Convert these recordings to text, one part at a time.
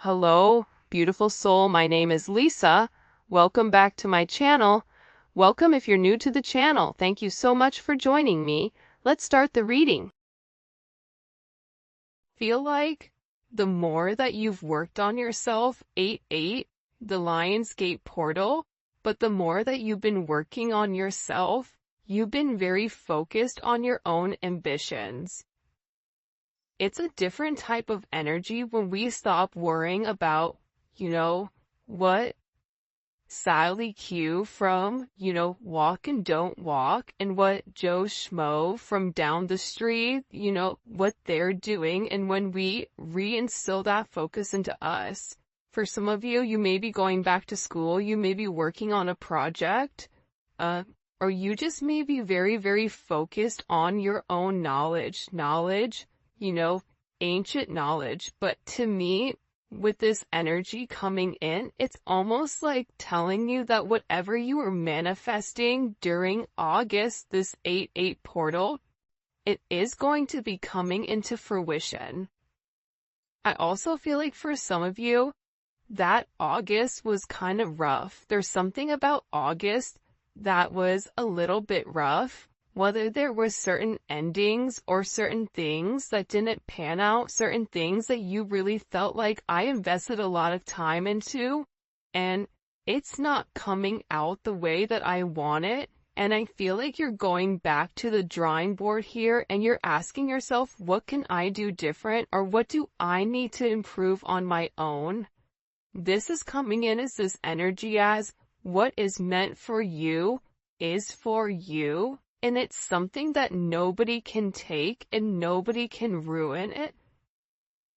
Hello, beautiful soul. My name is Lisa. Welcome back to my channel. Welcome if you're new to the channel. Thank you so much for joining me. Let's start the reading. Feel like the more that you've worked on yourself, 8-8, the Lionsgate portal, but the more that you've been working on yourself, you've been very focused on your own ambitions. It's a different type of energy when we stop worrying about, what Sally Q from, Walk and Don't Walk, and what Joe Schmo from down the street, what they're doing. And when we reinstill that focus into us, for some of you, you may be going back to school, you may be working on a project, or you just may be very, very focused on your own knowledge, ancient knowledge. But to me, with this energy coming in, it's almost like telling you that whatever you were manifesting during August, this 8-8 portal, it is going to be coming into fruition. I also feel like for some of you, that August was kind of rough. There's something about August that was a little bit rough. Whether there were certain endings or certain things that didn't pan out, certain things that you really felt like I invested a lot of time into, and it's not coming out the way that I want it. And I feel like you're going back to the drawing board here and you're asking yourself, what can I do different, or what do I need to improve on my own? This is coming in as this energy as what is meant for you is for you. And it's something that nobody can take and nobody can ruin it.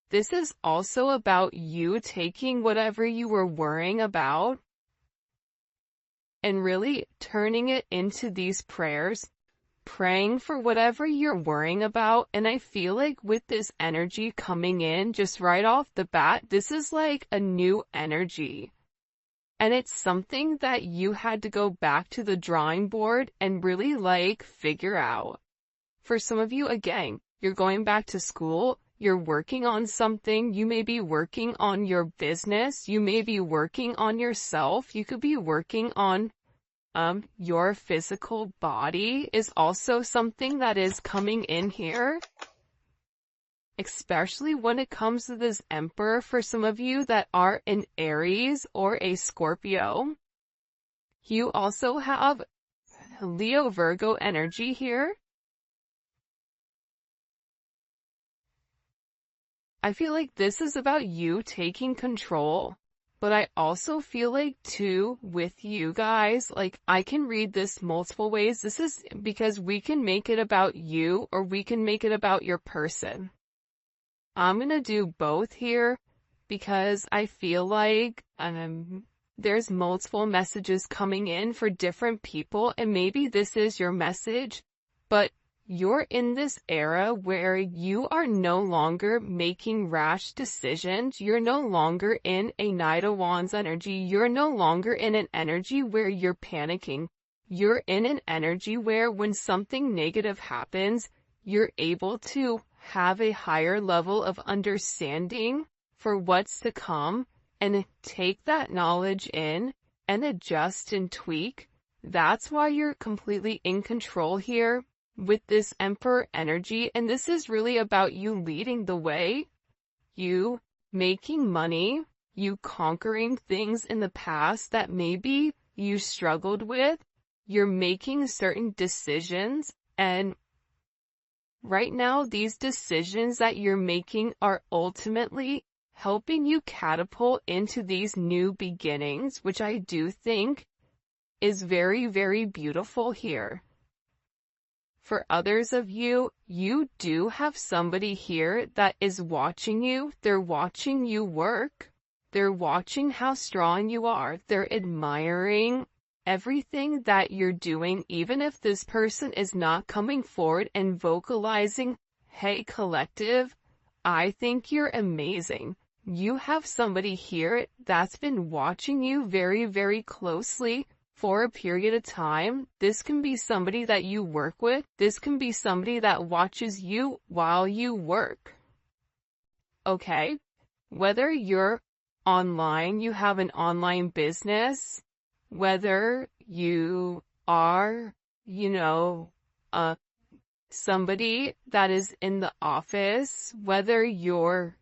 This is also about you taking whatever you were worrying about and really turning it into these prayers, praying for whatever you're worrying about. And I feel like with this energy coming in just right off the bat, this is like a new energy. And it's something that you had to go back to the drawing board and really figure out. For some of you, again, you're going back to school, you're working on something, you may be working on your business, you may be working on yourself, you could be working on your physical body is also something that is coming in here. Especially when it comes to this Emperor, for some of you that are an Aries or a Scorpio. You also have Leo Virgo energy here. I feel like this is about you taking control, but I also feel like too with you guys, I can read this multiple ways. This is because we can make it about you or we can make it about your person. I'm going to do both here because I feel like there's multiple messages coming in for different people, and maybe this is your message, but you're in this era where you are no longer making rash decisions. You're no longer in a Knight of Wands energy. You're no longer in an energy where you're panicking. You're in an energy where when something negative happens, you're able to have a higher level of understanding for what's to come and take that knowledge in and adjust and tweak. That's why you're completely in control here with this Emperor energy. And this is really about you leading the way, you making money, you conquering things in the past that maybe you struggled with. You're making certain decisions, and right now, these decisions that you're making are ultimately helping you catapult into these new beginnings, which I do think is very, very beautiful here. For others of you, you do have somebody here that is watching you. They're watching you work. They're watching how strong you are. They're admiring everything that you're doing, even if this person is not coming forward and vocalizing, hey collective, I think you're amazing. You have somebody here that's been watching you very, very closely for a period of time. This can be somebody that you work with. This can be somebody that watches you while you work. Okay? Whether you're online, you have an online business, whether you are, you know, somebody that is in the office, whether you're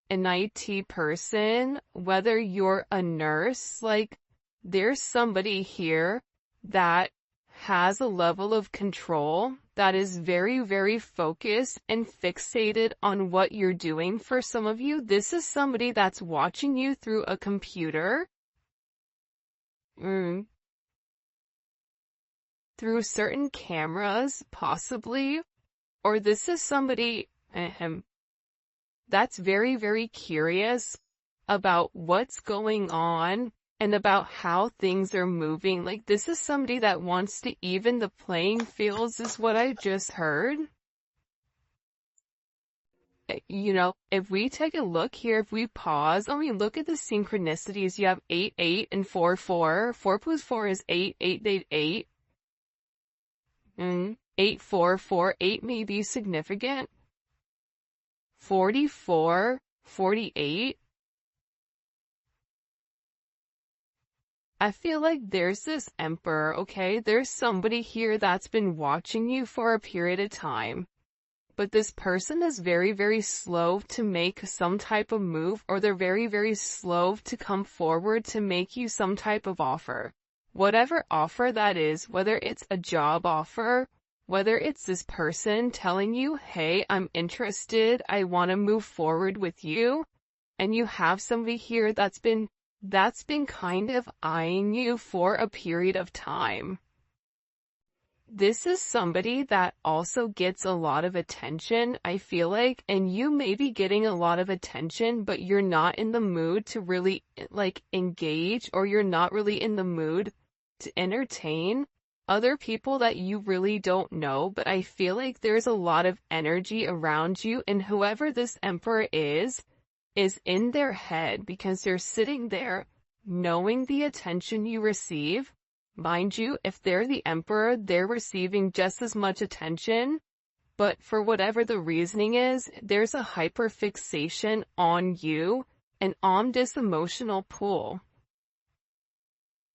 an IT person, whether you're a nurse, like there's somebody here that has a level of control that is very, very focused and fixated on what you're doing. For some of you, this is somebody that's watching you through a computer, through certain cameras, possibly, or this is somebody that's very, very curious about what's going on and about how things are moving. Like this is somebody that wants to even the playing fields, is what I just heard. You know, if we take a look here, if we pause and we look at the synchronicities, you have 8, 8, and 4, 4. 4 plus 4 is 8, 8, 8, 8. 8, 4, 4, 8 may be significant. 44, 48. I feel like there's this emperor, okay? There's somebody here that's been watching you for a period of time. But this person is very, very slow to make some type of move, or they're very, very slow to come forward to make you some type of offer. Whatever offer that is, whether it's a job offer, whether it's this person telling you, hey, I'm interested, I want to move forward with you, and you have somebody here that's been kind of eyeing you for a period of time. This is somebody that also gets a lot of attention, I feel like, and you may be getting a lot of attention, but you're not in the mood to really, like, engage, or you're not really in the mood to entertain other people that you really don't know. But I feel like there's a lot of energy around you, and whoever this emperor is in their head, because they're sitting there knowing the attention you receive. Mind you, if they're the emperor, they're receiving just as much attention, but for whatever the reasoning is, there's a hyperfixation on you and on this emotional pull.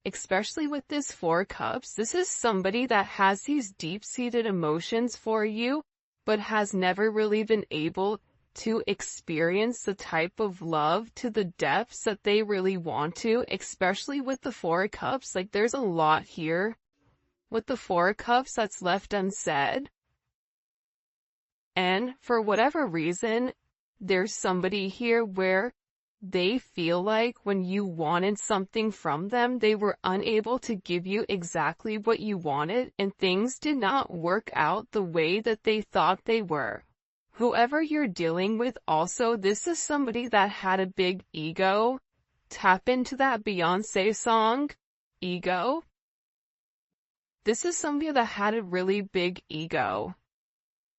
Especially with this 4 cups, this is somebody that has these deep-seated emotions for you, but has never really been able to experience the type of love to the depths that they really want to, especially with the 4 cups. Like there's a lot here with the 4 cups that's left unsaid. And for whatever reason, there's somebody here where they feel like when you wanted something from them, they were unable to give you exactly what you wanted, and things did not work out the way that they thought they were. Whoever you're dealing with also, this is somebody that had a big ego. Tap into that Beyonce song, Ego. This is somebody that had a really big ego.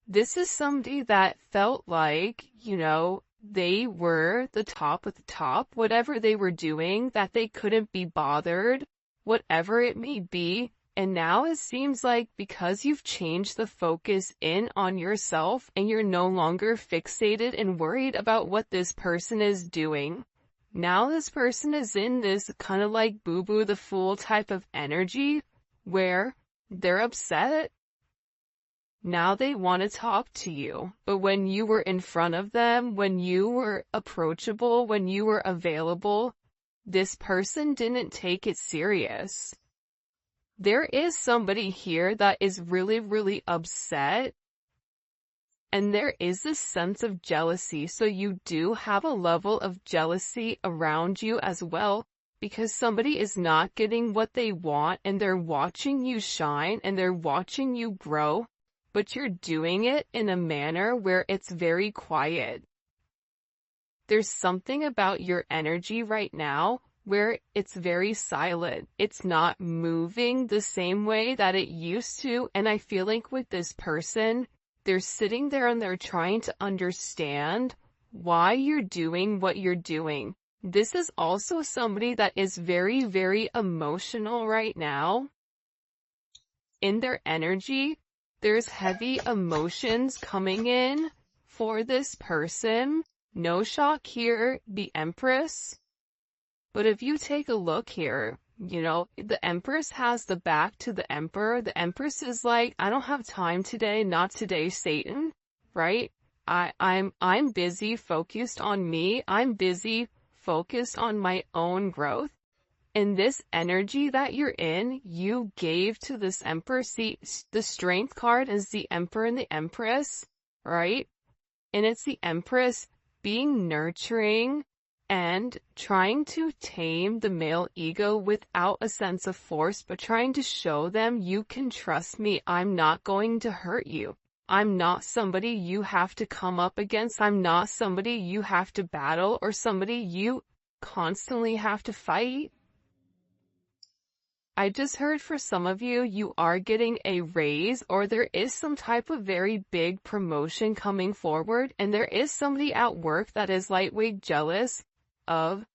This is somebody that felt like, you know, they were the top of the top, whatever they were doing, that they couldn't be bothered, whatever it may be. And now it seems like because you've changed the focus in on yourself and you're no longer fixated and worried about what this person is doing, now this person is in this kind of like boo-boo the fool type of energy where they're upset. Now they want to talk to you, but when you were in front of them, when you were approachable, when you were available, this person didn't take it serious. There is somebody here that is really, really upset, and there is this sense of jealousy. So you do have a level of jealousy around you as well, because somebody is not getting what they want, and they're watching you shine, and they're watching you grow, but you're doing it in a manner where it's very quiet. There's something about your energy right now where it's very silent. It's not moving the same way that it used to. And I feel like with this person, they're sitting there and they're trying to understand why you're doing what you're doing. This is also somebody that is very, very emotional right now. In their energy, there's heavy emotions coming in for this person. No shock here, the Empress. But if you take a look here, you know, the Empress has the back to the Emperor. The Empress is like, I don't have time today, not today, Satan, right? I'm busy, focused on me. I'm busy, focused on my own growth. And this energy that you're in, you gave to this Emperor. See, the Strength card is the Emperor and the Empress, right? And it's the Empress being nurturing and trying to tame the male ego without a sense of force, but trying to show them, you can trust me. I'm not going to hurt you. I'm not somebody you have to come up against. I'm not somebody you have to battle or somebody you constantly have to fight. I just heard for some of you, you are getting a raise or there is some type of very big promotion coming forward, and there is somebody at work that is lightweight jealous of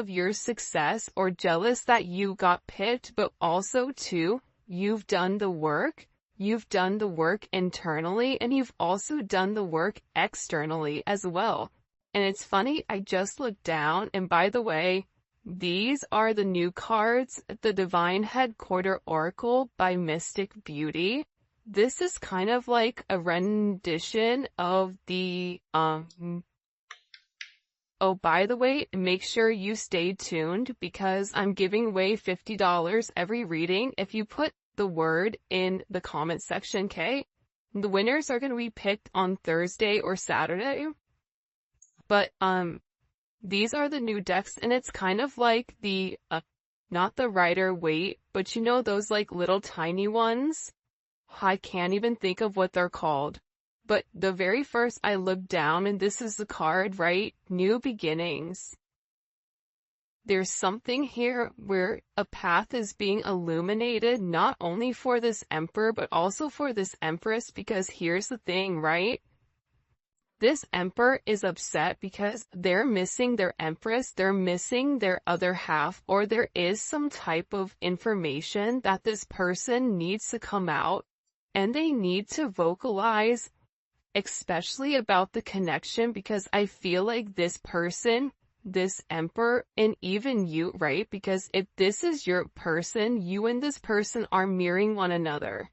your success or jealous that you got picked, but also too, you've done the work. You've done the work internally and you've also done the work externally as well. And it's funny, I just looked down, and by the way, these are the new cards, the Divine Headquarter Oracle by Mystic Beauty. This is kind of like a rendition of the, oh, by the way, make sure you stay tuned because I'm giving away $50 every reading. If you put the word in the comment section, okay? The winners are going to be picked on Thursday or Saturday. But, these are the new decks, and it's kind of like the, not the Rider-Waite, but you know those like little tiny ones? I can't even think of what they're called. But the very first I looked down, and this is the card, right? New beginnings. There's something here where a path is being illuminated, not only for this Emperor, but also for this Empress, because here's the thing, right? This Emperor is upset because they're missing their Empress, they're missing their other half, or there is some type of information that this person needs to come out, and they need to vocalize, especially about the connection, because I feel like this person, this Emperor, and even you, right? Because if this is your person, you and this person are mirroring one another.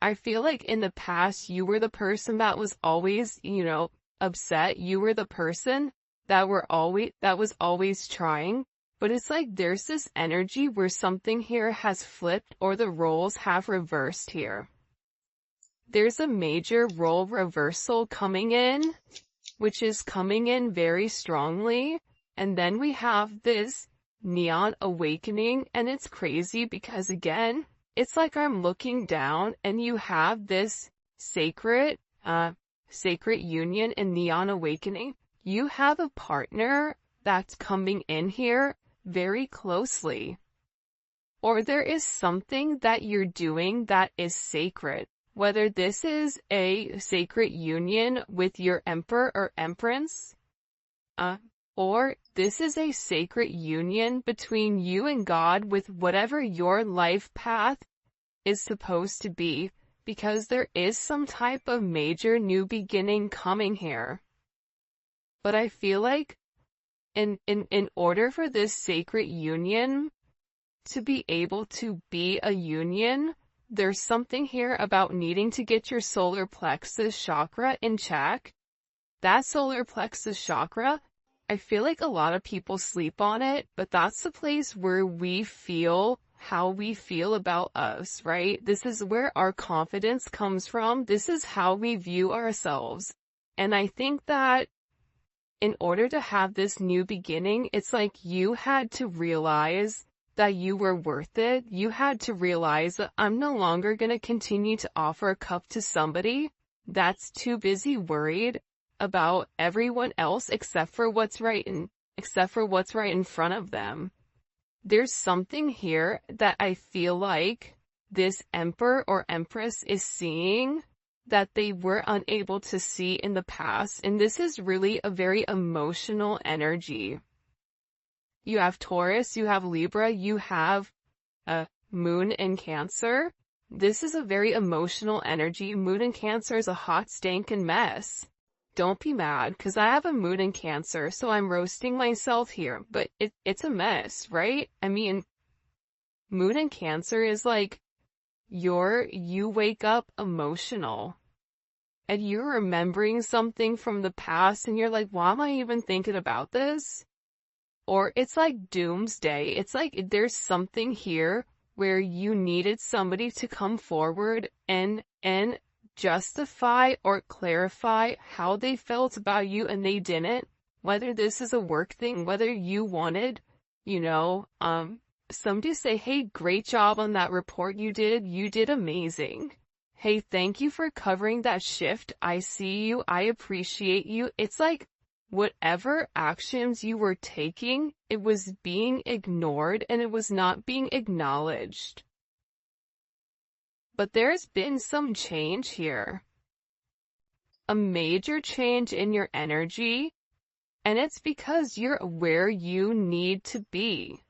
I feel like in the past, you were the person that was always, you know, upset. You were the person that was always trying. But it's like there's this energy where something here has flipped or the roles have reversed here. There's a major role reversal coming in, which is coming in very strongly. And then we have this neon awakening, and it's crazy because again, it's like I'm looking down and you have this sacred union in neon awakening. You have a partner that's coming in here very closely. Or there is something that you're doing that is sacred. Whether this is a sacred union with your Emperor or Empress, or this is a sacred union between you and God with whatever your life path is supposed to be, because there is some type of major new beginning coming here. But I feel like in order for this sacred union to be able to be a union, there's something here about needing to get your solar plexus chakra in check. That solar plexus chakra, I feel like a lot of people sleep on it, but that's the place where we feel how we feel about us, right? This is where our confidence comes from. This is how we view ourselves. And I think that in order to have this new beginning, it's like you had to realize that you were worth it. You had to realize that I'm no longer going to continue to offer a cup to somebody that's too busy worried about everyone else except for what's right in front of them. There's something here that I feel like this Emperor or Empress is seeing that they were unable to see in the past, and this is really a very emotional energy. You have Taurus, you have Libra, you have Moon in Cancer. This is a very emotional energy. Moon in Cancer is a hot stinking mess. don't be mad, because I have a moon in Cancer, so I'm roasting myself here, but it's a mess, right? I mean, moon in Cancer is like, you wake up emotional, and you're remembering something from the past, and you're like, why am I even thinking about this? Or it's like doomsday. It's like there's something here where you needed somebody to come forward and justify or clarify how they felt about you, and they didn't. Whether this is a work thing, whether you wanted, somebody say, hey, great job on that report you did amazing. Hey, thank you for covering that shift. I see you. I appreciate you. It's like whatever actions you were taking, it was being ignored and it was not being acknowledged. But there's been some change here. A major change in your energy, and it's because you're where you need to be.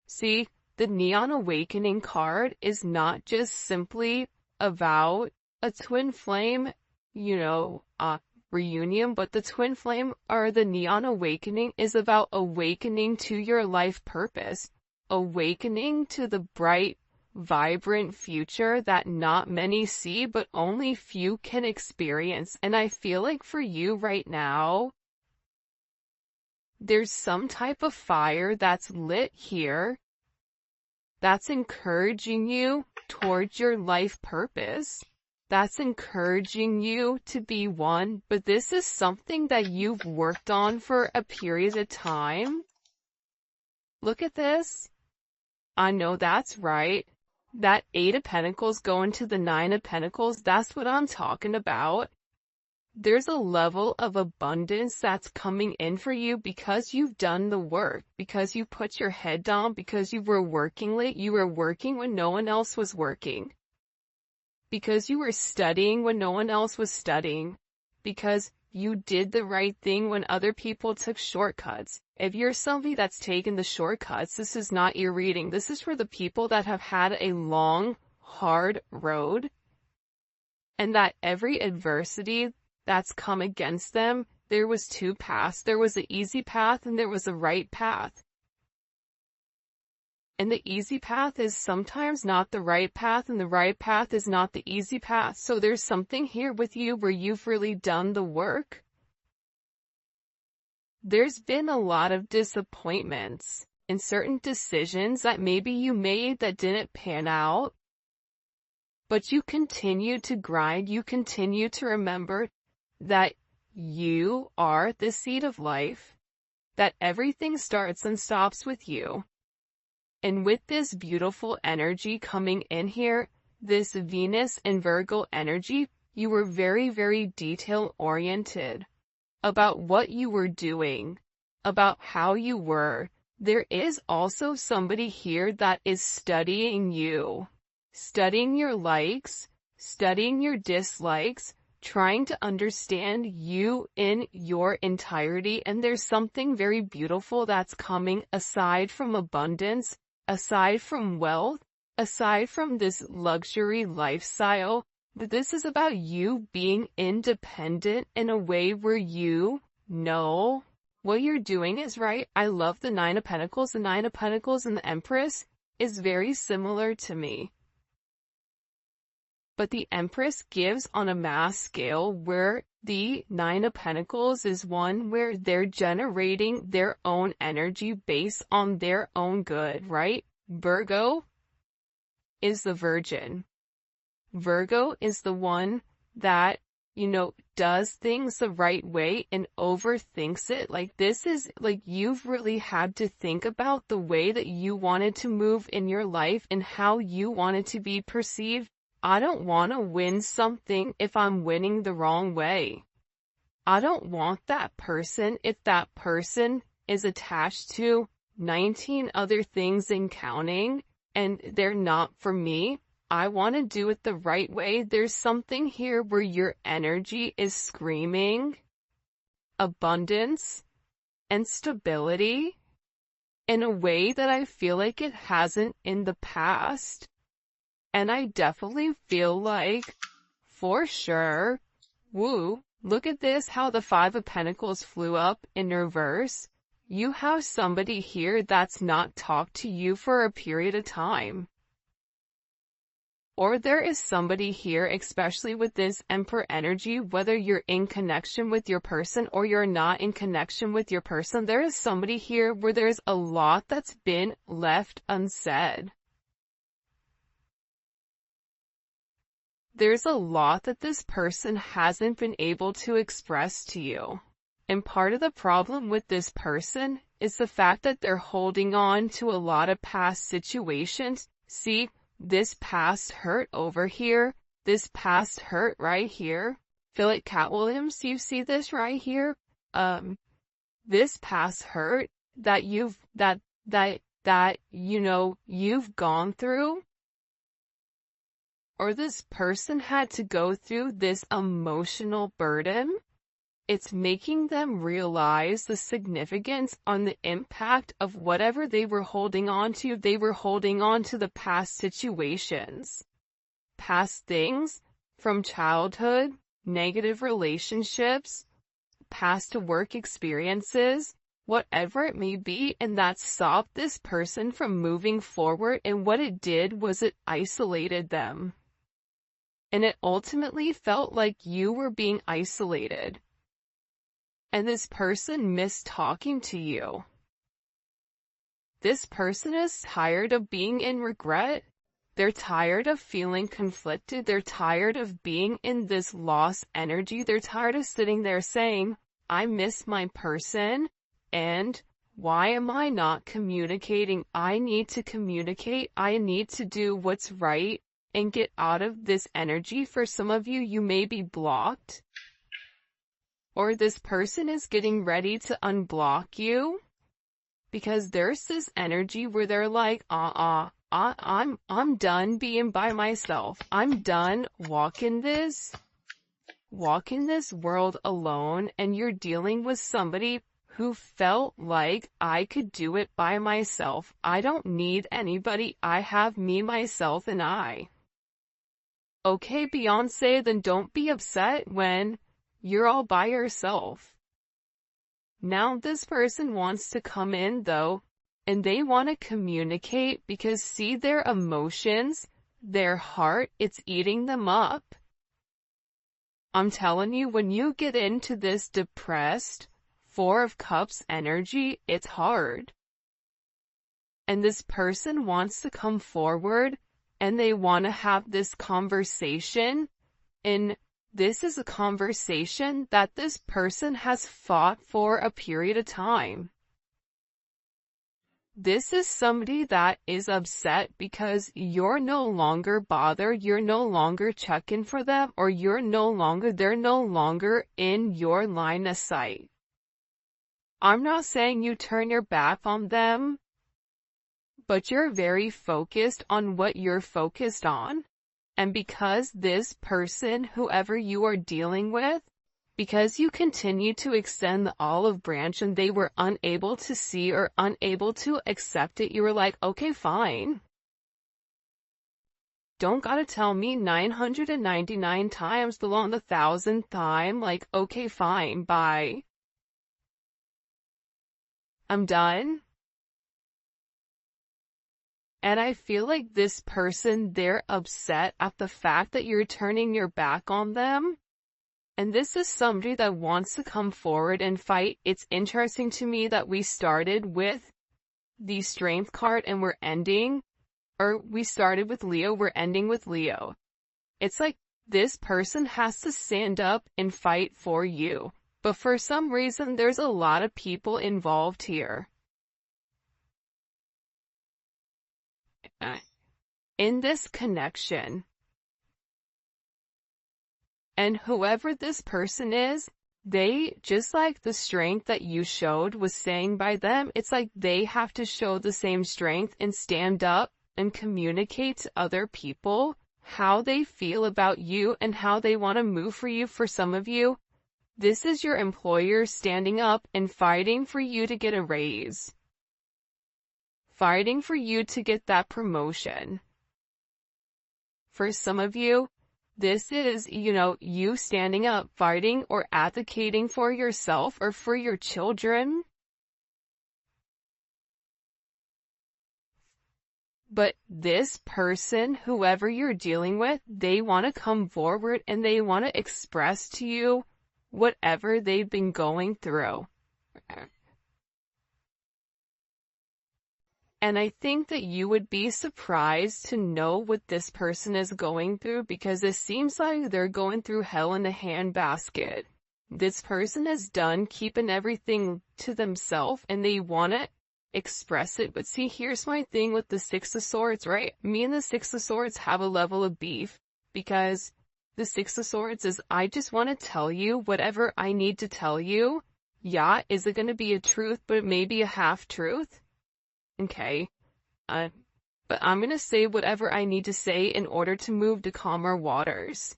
See, the Neon Awakening card is not just simply about a twin flame, reunion, but the twin flame or the Neon Awakening is about awakening to your life purpose, awakening to the bright, vibrant future that not many see, but only few can experience. And I feel like for you right now, there's some type of fire that's lit here that's encouraging you towards your life purpose. That's encouraging you to be one, but this is something that you've worked on for a period of time. Look at this. I know that's right. That 8 of Pentacles going to the 9 of Pentacles, that's what I'm talking about. There's a level of abundance that's coming in for you because you've done the work, because you put your head down, because you were working late, you were working when no one else was working. Because you were studying when no one else was studying. Because you did the right thing when other people took shortcuts. If you're somebody that's taken the shortcuts, this is not your reading. This is for the people that have had a long, hard road. And that every adversity that's come against them, there was 2 paths. There was an easy path and there was a right path. And the easy path is sometimes not the right path, and the right path is not the easy path. So there's something here with you where you've really done the work. There's been a lot of disappointments in certain decisions that maybe you made that didn't pan out. But you continue to grind. You continue to remember that you are the seed of life, that everything starts and stops with you. And with this beautiful energy coming in here, this Venus and Virgo energy, you were very, very detail-oriented about what you were doing, about how you were. There is also somebody here that is studying you, studying your likes, studying your dislikes, trying to understand you in your entirety. And there's something very beautiful that's coming aside from abundance, aside from wealth, aside from this luxury lifestyle. This is about you being independent in a way where you know what you're doing is right. I love the 9 of Pentacles. The 9 of Pentacles and the Empress is very similar to me. But the Empress gives on a mass scale, where the 9 of Pentacles is one where they're generating their own energy based on their own good, right? Virgo is the Virgin. Virgo is the one that, does things the right way and overthinks it. Like, this is like you've really had to think about the way that you wanted to move in your life and how you wanted to be perceived. I don't want to win something if I'm winning the wrong way. I don't want that person if that person is attached to 19 other things and counting, and they're not for me. I want to do it the right way. There's something here where your energy is screaming abundance and stability in a way that I feel like it hasn't in the past. And I definitely feel like, for sure, Look at this, how the Five of Pentacles flew up in reverse. You have somebody here that's not talked to you for a period of time. Or there is somebody here, especially with this Emperor energy, whether you're in connection with your person or you're not in connection with your person, there is somebody here where there's a lot that's been left unsaid. There's a lot that this person hasn't been able to express to you. And part of the problem with this person is the fact that they're holding on to a lot of past situations. See, this past hurt over here, this past hurt right here. Feel it, Cat Williams, you see this right here? This past hurt that you've gone through, or this person had to go through this emotional burden. It's making them realize the significance on the impact of whatever they were holding on to. They were holding on to the past situations, past things from childhood, negative relationships, past work experiences, whatever it may be, and that stopped this person from moving forward. And what it did was it isolated them. And it ultimately felt like you were being isolated. And this person missed talking to you. This person is tired of being in regret. They're tired of feeling conflicted. They're tired of being in this lost energy. They're tired of sitting there saying, I miss my person, and why am I not communicating? I need to communicate. I need to do what's right and get out of this energy. For some of you, you may be blocked. Or this person is getting ready to unblock you, because there's this energy where they're like, I'm done being by myself. I'm done walking this world alone. And you're dealing with somebody who felt like, I could do it by myself. I don't need anybody. I have me, myself, and I. Okay, Beyonce, then don't be upset when you're all by yourself. Now this person wants to come in though, and they want to communicate, because see, their emotions, their heart, it's eating them up. I'm telling you, when you get into this depressed Four of Cups energy, it's hard. And this person wants to come forward, and they want to have this conversation, and this is a conversation that this person has fought for a period of time. This is somebody that is upset because you're no longer bothered, you're no longer checking for them, or they're no longer in your line of sight. I'm not saying you turn your back on them, but you're very focused on what you're focused on. And because this person, whoever you are dealing with, because you continue to extend the olive branch and they were unable to see or unable to accept it, you were like, okay, fine. Don't gotta tell me 999 times along the 1,000th time, like, okay, fine, bye. I'm done. And I feel like this person, they're upset at the fact that you're turning your back on them. And this is somebody that wants to come forward and fight. It's interesting to me that we started with the Strength card and we started with Leo, we're ending with Leo. It's like this person has to stand up and fight for you. But for some reason, there's a lot of people involved here. In this connection. And whoever this person is, they, just like the strength that you showed was saying by them, it's like they have to show the same strength and stand up and communicate to other people how they feel about you and how they want to move for you. For some of you, this is your employer standing up and fighting for you to get a raise. Fighting for you to get that promotion. For some of you, This is, you standing up, fighting, or advocating for yourself or for your children. But this person, whoever you're dealing with, they want to come forward and they want to express to you whatever they've been going through. And I think that you would be surprised to know what this person is going through, because it seems like they're going through hell in a handbasket. This person is done keeping everything to themselves and they want to express it. But see, here's my thing with the Six of Swords, right? Me and the Six of Swords have a level of beef, because the Six of Swords is, I just want to tell you whatever I need to tell you. Yeah, is it going to be a truth, but it may be a half-truth? Okay. But I'm going to say whatever I need to say in order to move to calmer waters.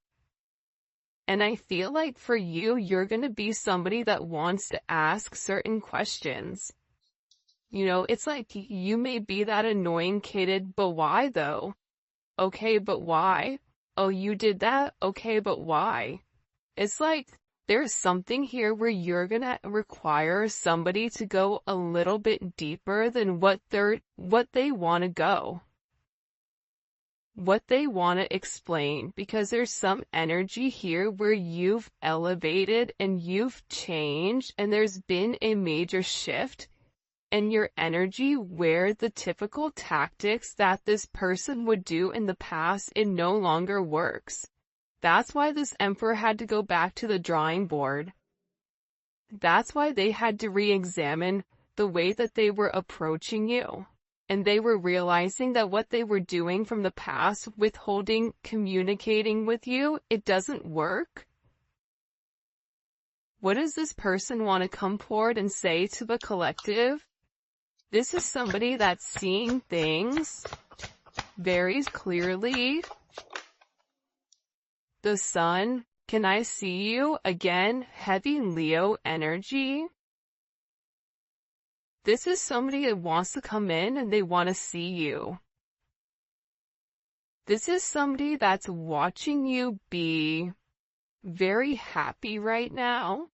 And I feel like for you, you're going to be somebody that wants to ask certain questions. It's like you may be that annoying kid, but why though? Okay, but why? Oh, you did that? Okay, but why? It's like there's something here where you're gonna require somebody to go a little bit deeper than what they want to go. What they want to explain, because there's some energy here where you've elevated and you've changed and there's been a major shift in your energy where the typical tactics that this person would do in the past, it no longer works. That's why this Emperor had to go back to the drawing board. That's why they had to re-examine the way that they were approaching you. And they were realizing that what they were doing from the past, withholding, communicating with you, it doesn't work. What does this person want to come forward and say to the collective? This is somebody that's seeing things very clearly. The Sun, can I see you? Again, heavy Leo energy. This is somebody that wants to come in and they want to see you. This is somebody that's watching you be very happy right now,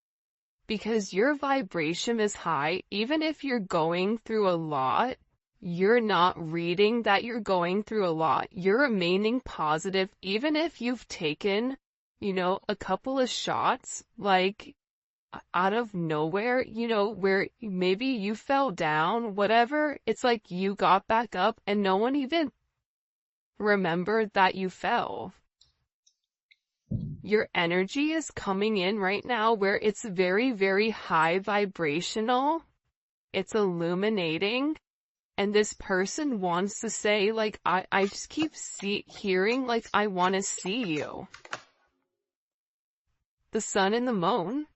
because your vibration is high. Even if you're going through a lot, you're not reading that you're going through a lot. You're remaining positive, even if you've taken, a couple of shots, like, out of nowhere, where maybe you fell down, whatever. It's like you got back up and no one even remembered that you fell. Your energy is coming in right now where it's very, very high vibrational. It's illuminating. And this person wants to say, like, I just keep hearing, like, I want to see you. The Sun and the Moon.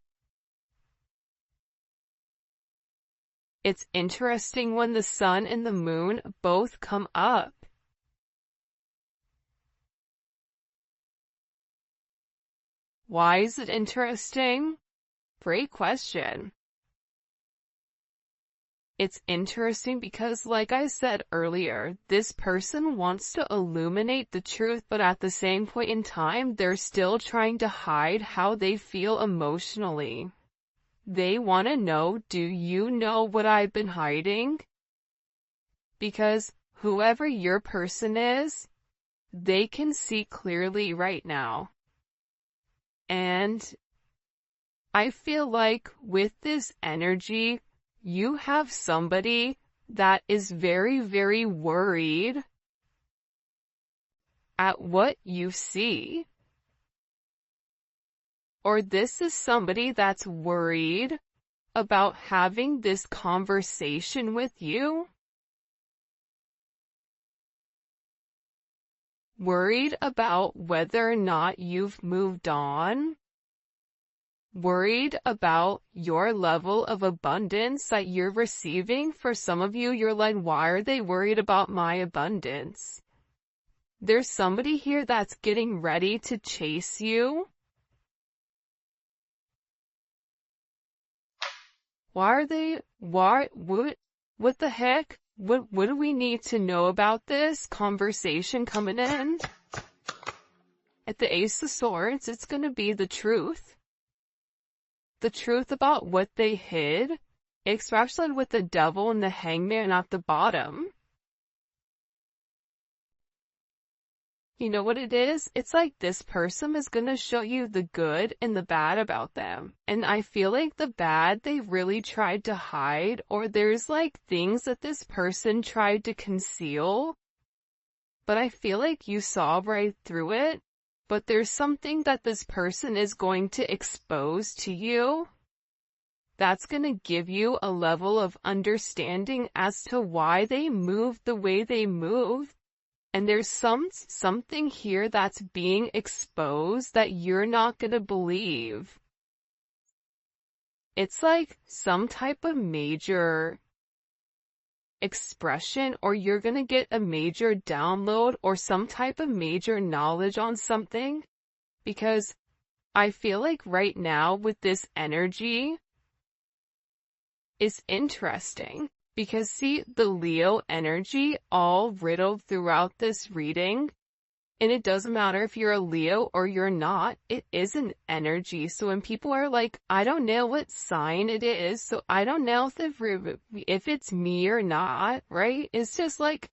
It's interesting when the Sun and the Moon both come up. Why is it interesting? Great question. It's interesting because, like I said earlier, this person wants to illuminate the truth, but at the same point in time, they're still trying to hide how they feel emotionally. They want to know, do you know what I've been hiding? Because whoever your person is, they can see clearly right now. And I feel like with this energy, you have somebody that is very, very worried at what you see. Or this is somebody that's worried about having this conversation with you. Worried about whether or not you've moved on. Worried about your level of abundance that you're receiving. For some of you, you're like, why are they worried about my abundance? There's somebody here that's getting ready to chase you. What the heck? What do we need to know about this conversation coming in? At the Ace of Swords, it's going to be the truth. The truth about what they hid, especially with the Devil and the Hangman at the bottom. You know what it is? It's like this person is going to show you the good and the bad about them. And I feel like the bad they really tried to hide, or there's like things that this person tried to conceal. But I feel like you saw right through it. But there's something that this person is going to expose to you that's going to give you a level of understanding as to why they moved the way they moved. And there's something here that's being exposed that you're not going to believe. It's like some type of major expression, or you're going to get a major download or some type of major knowledge on something. Because I feel like right now with this energy is interesting. Because see, the Leo energy all riddled throughout this reading, and it doesn't matter if you're a Leo or you're not, it is an energy. So when people are like, I don't know what sign it is, so I don't know if it's me or not, right? It's just like,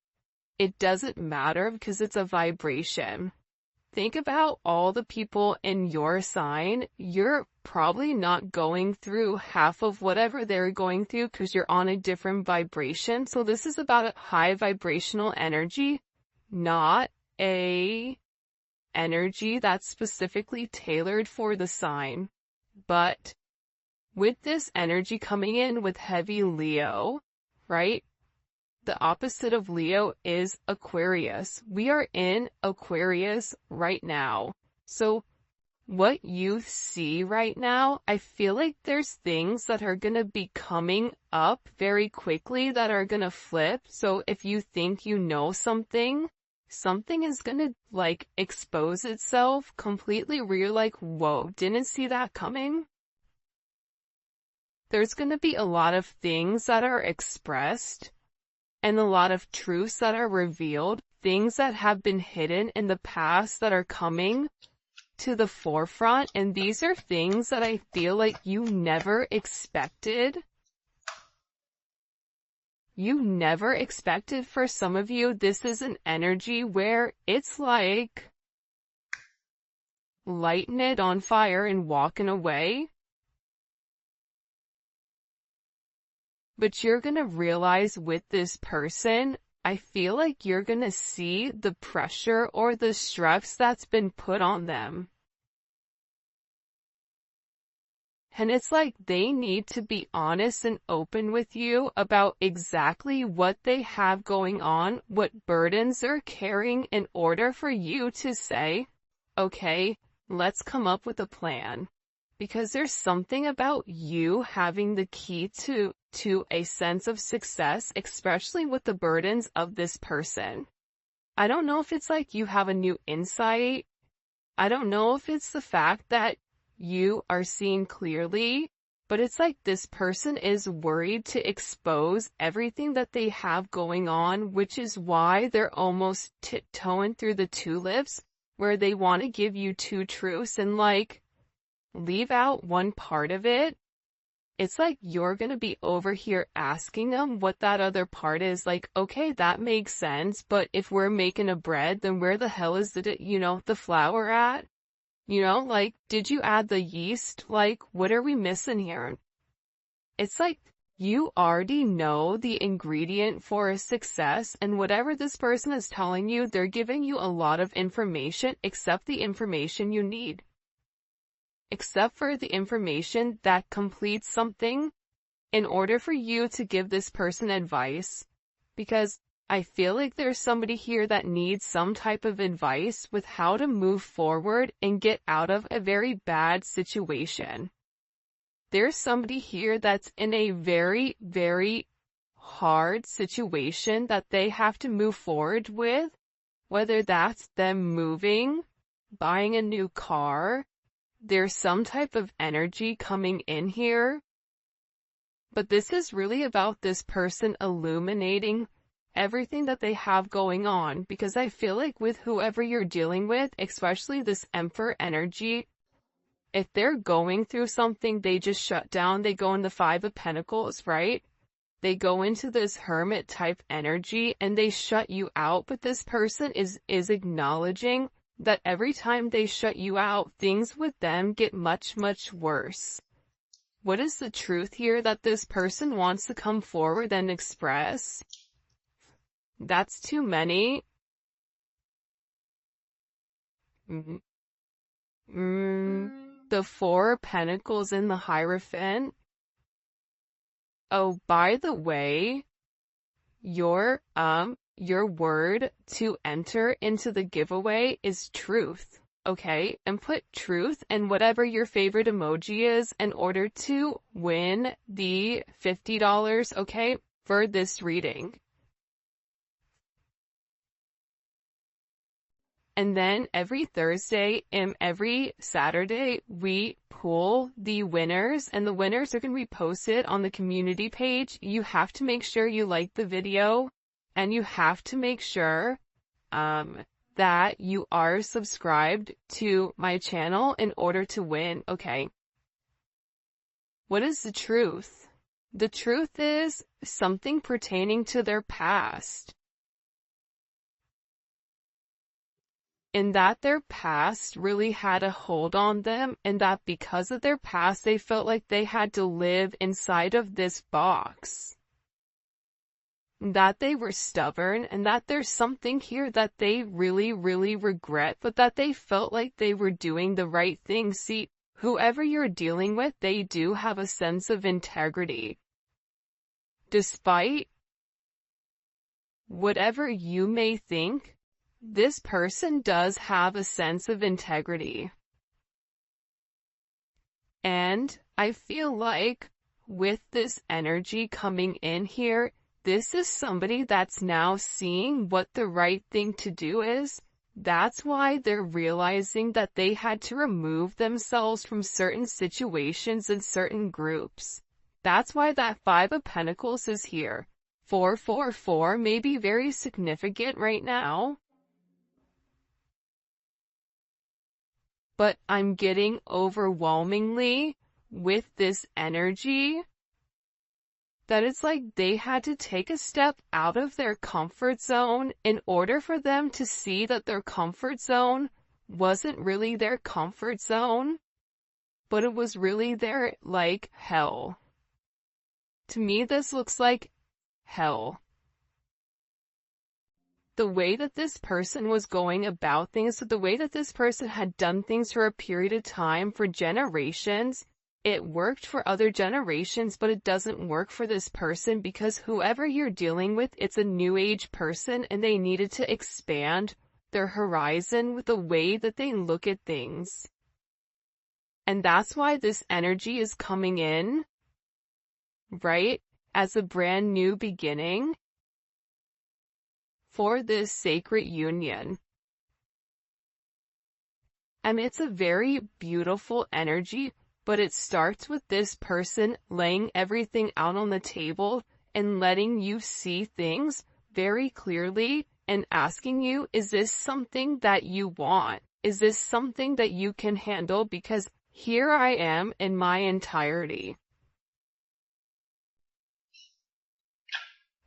it doesn't matter because it's a vibration. Think about all the people in your sign. You're probably not going through half of whatever they're going through because you're on a different vibration. So this is about a high vibrational energy, not a energy that's specifically tailored for the sign. But with this energy coming in with heavy Leo, right? The opposite of Leo is Aquarius. We are in Aquarius right now. So what you see right now, I feel like there's things that are going to be coming up very quickly that are going to flip. So if you think you know something, something is going to like expose itself completely where you're like, whoa, didn't see that coming. There's going to be a lot of things that are expressed and a lot of truths that are revealed, things that have been hidden in the past that are coming to the forefront. And these are things that I feel like you never expected. You never expected. For some of you, this is an energy where it's like lighting it on fire and walking away. But you're going to realize with this person, I feel like you're going to see the pressure or the stress that's been put on them. And it's like they need to be honest and open with you about exactly what they have going on, what burdens they're carrying, in order for you to say, okay, let's come up with a plan. Because there's something about you having the key to a sense of success, especially with the burdens of this person. I don't know if it's like you have a new insight. I don't know if it's the fact that you are seeing clearly, but it's like this person is worried to expose everything that they have going on, which is why they're almost tiptoeing through the tulips, where they want to give you two truths and like leave out one part of it. It's like you're going to be over here asking them what that other part is. Like, okay, that makes sense, but if we're making a bread, then where the hell is the flour at? Like, did you add the yeast? Like, what are we missing here? It's like you already know the ingredient for a success, and whatever this person is telling you, they're giving you a lot of information, except the information you need. Except for the information that completes something in order for you to give this person advice. Because I feel like there's somebody here that needs some type of advice with how to move forward and get out of a very bad situation. There's somebody here that's in a very, very hard situation that they have to move forward with, whether that's them moving, buying a new car. There's some type of energy coming in here. But this is really about this person illuminating everything that they have going on, because I feel like with whoever you're dealing with, especially this Emperor energy, if they're going through something, they just shut down. They go in the Five of Pentacles, right? They go into this hermit type energy and they shut you out. But this person is acknowledging that every time they shut you out, things with them get much, much worse. What is the truth here that this person wants to come forward and express? That's too many. The Four of Pentacles in the Hierophant. Oh, by the way, your word to enter into the giveaway is truth. Okay, and put truth and whatever your favorite emoji is in order to win the $50, okay, for this reading. And then every Thursday and every Saturday, we pull the winners, and the winners are going to be posted on the community page. You have to make sure you like the video, and you have to make sure, that you are subscribed to my channel in order to win, okay? What is the truth? The truth is something pertaining to their past. In that their past really had a hold on them, and that because of their past, they felt like they had to live inside of this box. That they were stubborn, and that there's something here that they really, really regret, but that they felt like they were doing the right thing. See, whoever you're dealing with, they do have a sense of integrity. Despite whatever you may think, this person does have a sense of integrity. And I feel like with this energy coming in here, this is somebody that's now seeing what the right thing to do is. That's why they're realizing that they had to remove themselves from certain situations and certain groups. That's why that Five of Pentacles is here. 444 may be very significant right now. But I'm getting overwhelmingly with this energy that it's like they had to take a step out of their comfort zone in order for them to see that their comfort zone wasn't really their comfort zone, but it was really their, like, hell. To me, this looks like hell. The way that this person was going about things, the way that this person had done things for a period of time, for generations, it worked for other generations, but it doesn't work for this person because whoever you're dealing with, it's a new age person and they needed to expand their horizon with the way that they look at things. And that's why this energy is coming in, right, as a brand new beginning for this sacred union. And it's a very beautiful energy, but it starts with this person laying everything out on the table and letting you see things very clearly and asking you, is this something that you want? Is this something that you can handle? Because here I am in my entirety.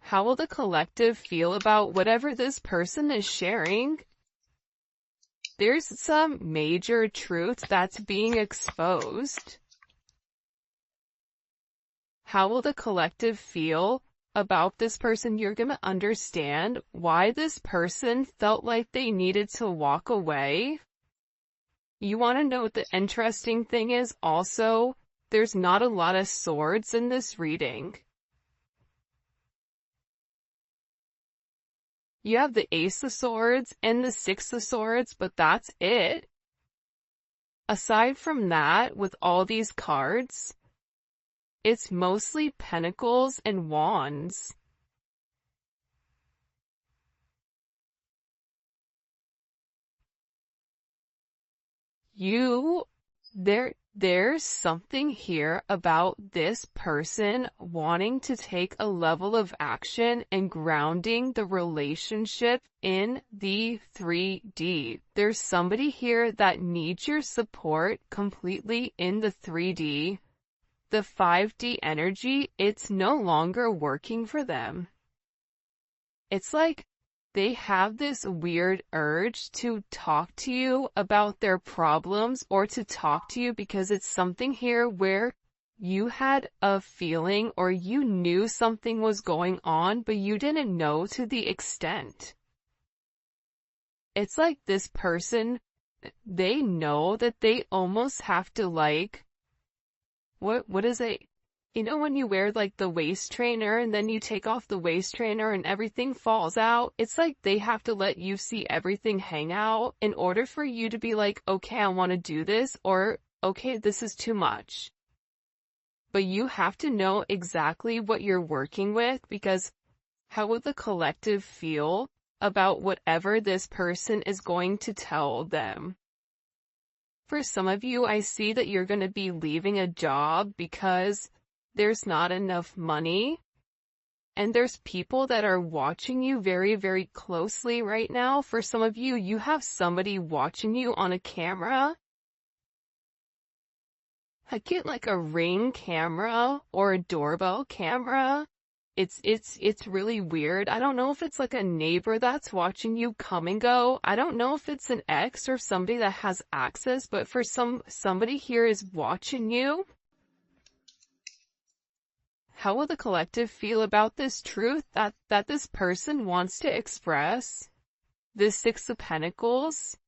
How will the collective feel about whatever this person is sharing? There's some major truth that's being exposed. How will the collective feel about this person? You're going to understand why this person felt like they needed to walk away. You want to know what the interesting thing is? Also, there's not a lot of swords in this reading. You have the Ace of Swords and the Six of Swords, but that's it. Aside from that, with all these cards, it's mostly Pentacles and Wands. There's something here about this person wanting to take a level of action and grounding the relationship in the 3D. There's somebody here that needs your support completely in the 3D. The 5D energy, it's no longer working for them. It's like they have this weird urge to talk to you about their problems or to talk to you because it's something here where you had a feeling or you knew something was going on, but you didn't know to the extent. It's like this person, they know that they almost have to like, what is it? You know when you wear like the waist trainer and then you take off the waist trainer and everything falls out? It's like they have to let you see everything hang out in order for you to be like, okay, I want to do this, or okay, this is too much. But you have to know exactly what you're working with, because how would the collective feel about whatever this person is going to tell them? For some of you, I see that you're going to be leaving a job because there's not enough money, and there's people that are watching you very, very closely right now. For some of you, you have somebody watching you on a camera. I get like a Ring camera or a doorbell camera. It's really weird. I don't know if it's like a neighbor that's watching you come and go. I don't know if it's an ex or somebody that has access, but for somebody here is watching you. How will the collective feel about this truth that this person wants to express? The Six of Pentacles.